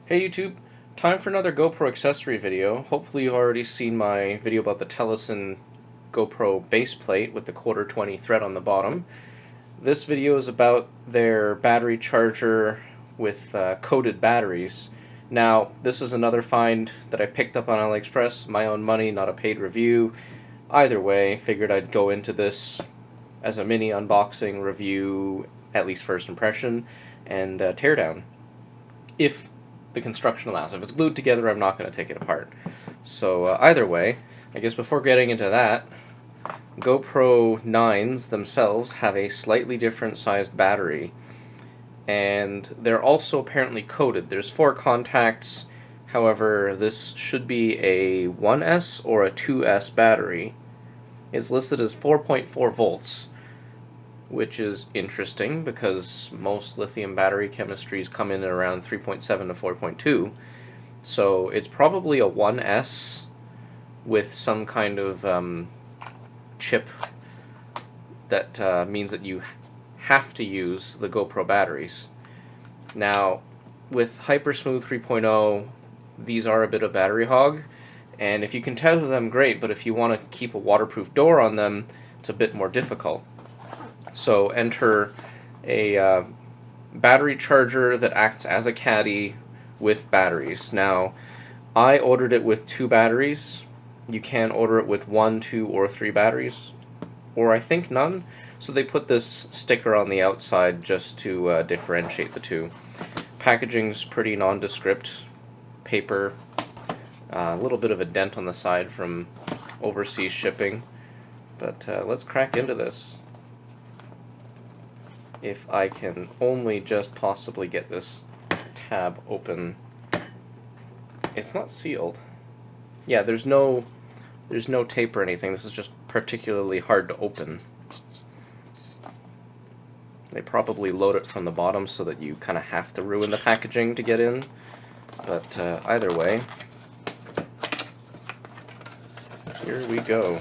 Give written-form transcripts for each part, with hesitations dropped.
Hey YouTube, time for another GoPro accessory video. Hopefully you've already seen my video about the Telesin GoPro base plate with the 1/4 20 thread on the bottom. This video is about their battery charger with coated batteries. Now, this is another find that I picked up on AliExpress, my own money, not a paid review. Either way, figured I'd go into this as a mini unboxing review, at least first impression, and teardown. If the construction allows. If it's glued together, I'm not going to take it apart. So either way, I guess before getting into that, GoPro 9s themselves have a slightly different sized battery, and they're also apparently coated. There's 4 contacts, however, this should be a 1S or a 2S battery. It's listed as 4.4 volts, which is interesting because most lithium battery chemistries come in at around 3.7 to 4.2. So it's probably a 1S with some kind of chip that means that you have to use the GoPro batteries. Now, with Hypersmooth 3.0, these are a bit of battery hog, and if you can tether them, great, but if you want to keep a waterproof door on them, it's a bit more difficult. So enter a battery charger that acts as a caddy with batteries. Now, I ordered it with 2 batteries. You can order it with 1, 2, or 3 batteries, or I think none. So they put this sticker on the outside just to differentiate the two. Packaging's pretty nondescript. Paper, a little bit of a dent on the side from overseas shipping. But let's crack into this. If I can only just possibly get this tab open. It's not sealed. Yeah, there's no tape or anything. This is just particularly hard to open. They probably load it from the bottom so that you kind of have to ruin the packaging to get in. But either way, here we go.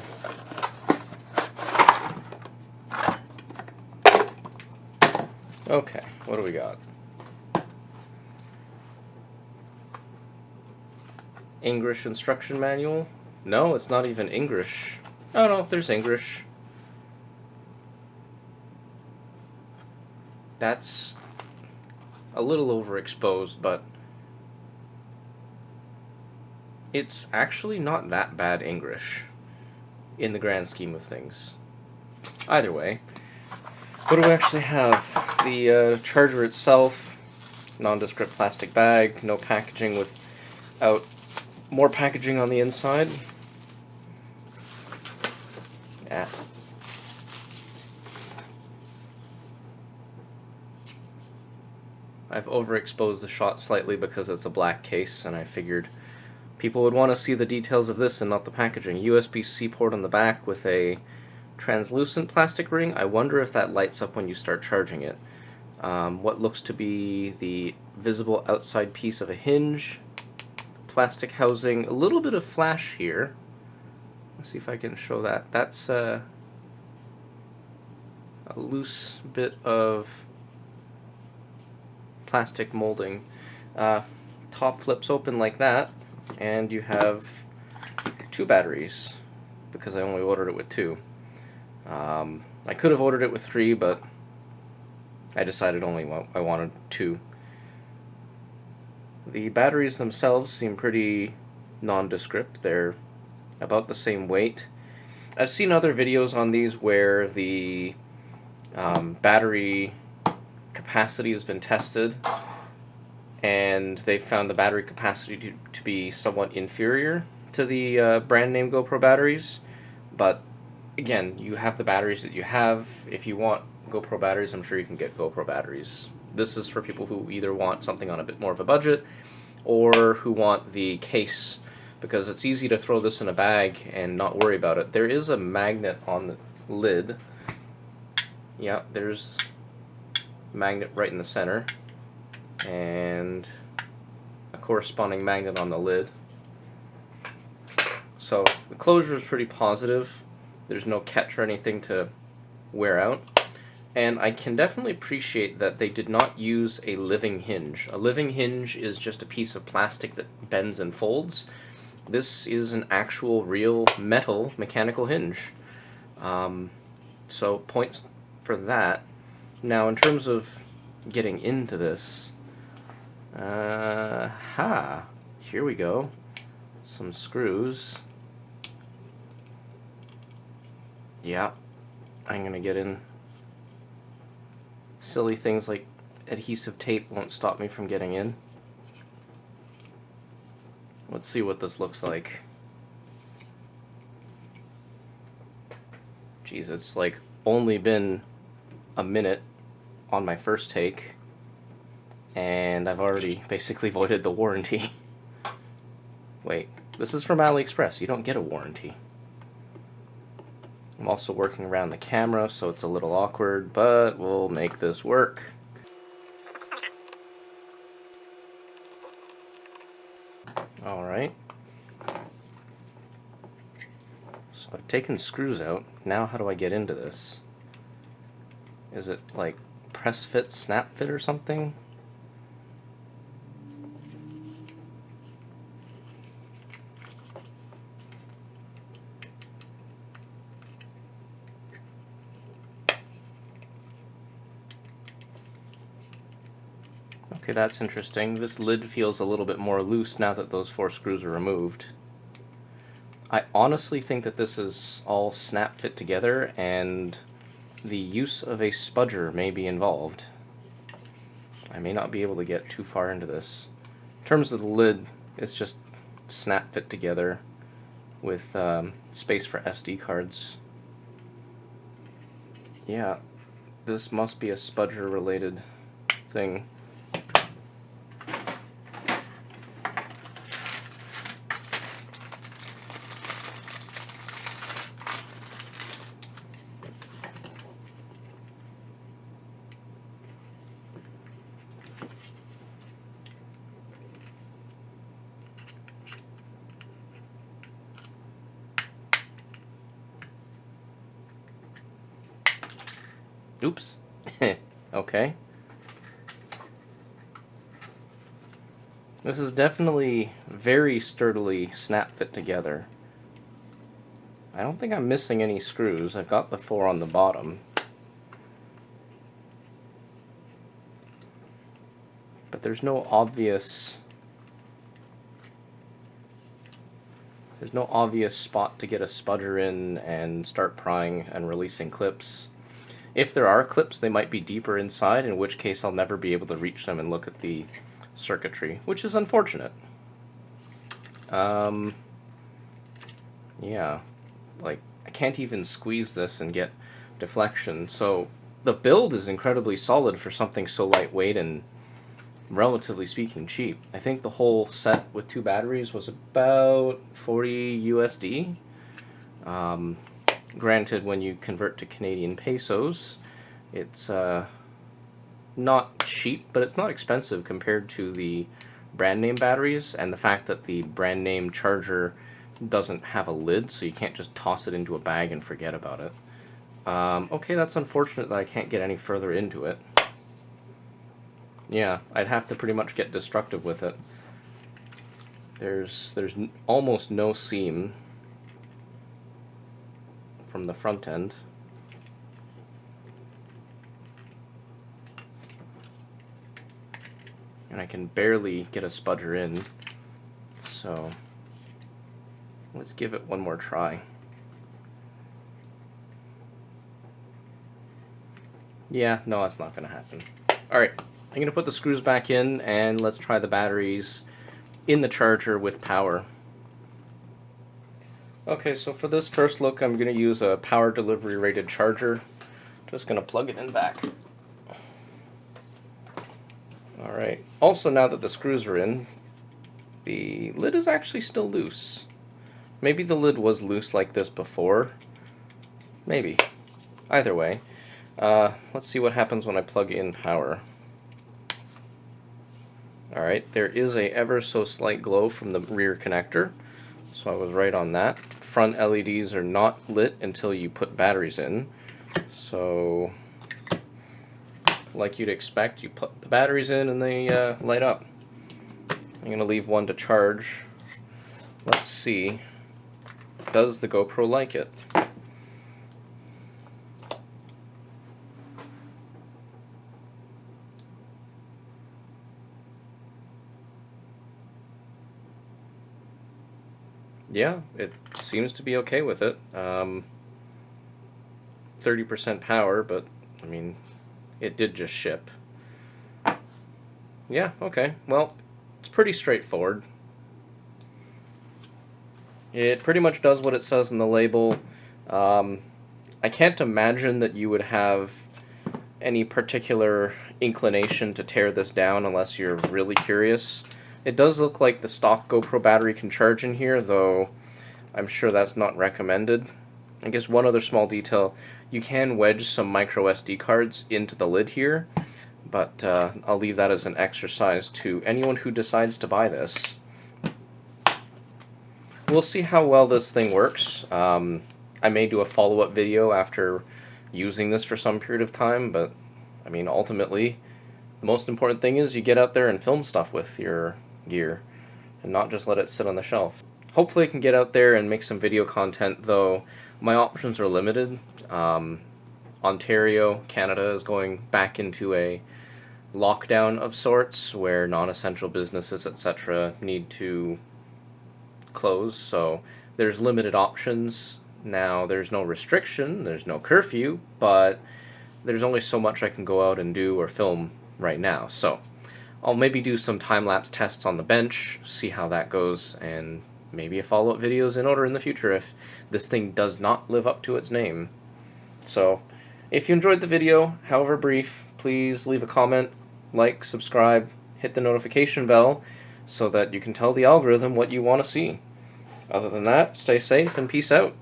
Okay, what do we got? English instruction manual? No, it's not even English. Oh no, there's English. That's a little overexposed, but it's actually not that bad English in the grand scheme of things. Either way, what do we actually have? The charger itself, nondescript plastic bag, no packaging without more packaging on the inside. Ah. I've overexposed the shot slightly because it's a black case, and I figured people would want to see the details of this and not the packaging. USB-C port on the back with a translucent plastic ring. I wonder if that lights up when you start charging it. What looks to be the visible outside piece of a hinge, plastic housing, a little bit of flash here. Let's see if I can show that. That's a loose bit of plastic molding. Top flips open like that, and you have 2 batteries because I only ordered it with 2. I could have ordered it with 3, but I decided I wanted 2. The batteries themselves seem pretty nondescript. They're about the same weight. I've seen other videos on these where the battery capacity has been tested, and they found the battery capacity to be somewhat inferior to the brand name GoPro batteries. But again, you have the batteries that you have. If you want GoPro batteries, I'm sure you can get GoPro batteries. This is for people who either want something on a bit more of a budget or who want the case, because it's easy to throw this in a bag and not worry about it. There is a magnet on the lid. Yeah, there's a magnet right in the center, and a corresponding magnet on the lid. So the closure is pretty positive. There's no catch or anything to wear out. And I can definitely appreciate that they did not use a living hinge. A living hinge is just a piece of plastic that bends and folds. This is an actual, real, metal mechanical hinge. So points for that. Now, in terms of getting into this, here we go. Some screws. Yeah, I'm gonna get in. Silly things like adhesive tape won't stop me from getting in. Let's see what this looks like. Geez, it's like only been a minute on my first take, and I've already basically voided the warranty. Wait, this is from AliExpress. You don't get a warranty. I'm also working around the camera, so it's a little awkward, but we'll make this work. Alright. So I've taken screws out. Now how do I get into this? Is it like press fit, snap fit or something? Okay, that's interesting. This lid feels a little bit more loose now that those 4 screws are removed. I honestly think that this is all snap fit together and the use of a spudger may be involved. I may not be able to get too far into this. In terms of the lid, it's just snap fit together with space for SD cards. Yeah, this must be a spudger related thing. Oops. Okay. This is definitely very sturdily snap fit together. I don't think I'm missing any screws. I've got the 4 on the bottom. But there's no obvious spot to get a spudger in and start prying and releasing clips. If there are clips, they might be deeper inside, in which case I'll never be able to reach them and look at the circuitry, which is unfortunate. Yeah, like, I can't even squeeze this and get deflection, so the build is incredibly solid for something so lightweight and, relatively speaking, cheap. I think the whole set with 2 batteries was about 40 USD. Granted, when you convert to Canadian pesos, it's not cheap, but it's not expensive compared to the brand name batteries, and the fact that the brand name charger doesn't have a lid, so you can't just toss it into a bag and forget about it. Okay, that's unfortunate that I can't get any further into it. Yeah, I'd have to pretty much get destructive with it. There's almost no seam from the front end. And I can barely get a spudger in, so let's give it one more try. Yeah, no, that's not going to happen. Alright, I'm going to put the screws back in, and let's try the batteries in the charger with power. Okay, so for this first look, I'm going to use a power delivery rated charger. Just going to plug it in back. Alright, also now that the screws are in, the lid is actually still loose. Maybe the lid was loose like this before. Maybe. Either way, let's see what happens when I plug in power. Alright, there is a ever so slight glow from the rear connector, so I was right on that. Front LEDs are not lit until you put batteries in, so like you'd expect. You put the batteries in and they light up. I'm going to leave one to charge. Let's see. Does the GoPro like it? Yeah, it seems to be okay with it. 30% power, but I mean, it did just ship. Yeah, okay. Well, it's pretty straightforward. It pretty much does what it says in the label. I can't imagine that you would have any particular inclination to tear this down unless you're really curious. It does look like the stock GoPro battery can charge in here, though I'm sure that's not recommended. I guess one other small detail, you can wedge some micro SD cards into the lid here, but I'll leave that as an exercise to anyone who decides to buy this. We'll see how well this thing works. I may do a follow-up video after using this for some period of time, but I mean, ultimately, the most important thing is you get out there and film stuff with your gear, and not just let it sit on the shelf. Hopefully I can get out there and make some video content, though my options are limited. Ontario, Canada is going back into a lockdown of sorts where non-essential businesses, etc. need to close, so there's limited options. Now, there's no restriction, there's no curfew, but there's only so much I can go out and do or film right now. So I'll maybe do some time-lapse tests on the bench, see how that goes, and maybe a follow-up video is in order in the future if this thing does not live up to its name. So if you enjoyed the video, however brief, please leave a comment, like, subscribe, hit the notification bell so that you can tell the algorithm what you want to see. Other than that, stay safe and peace out.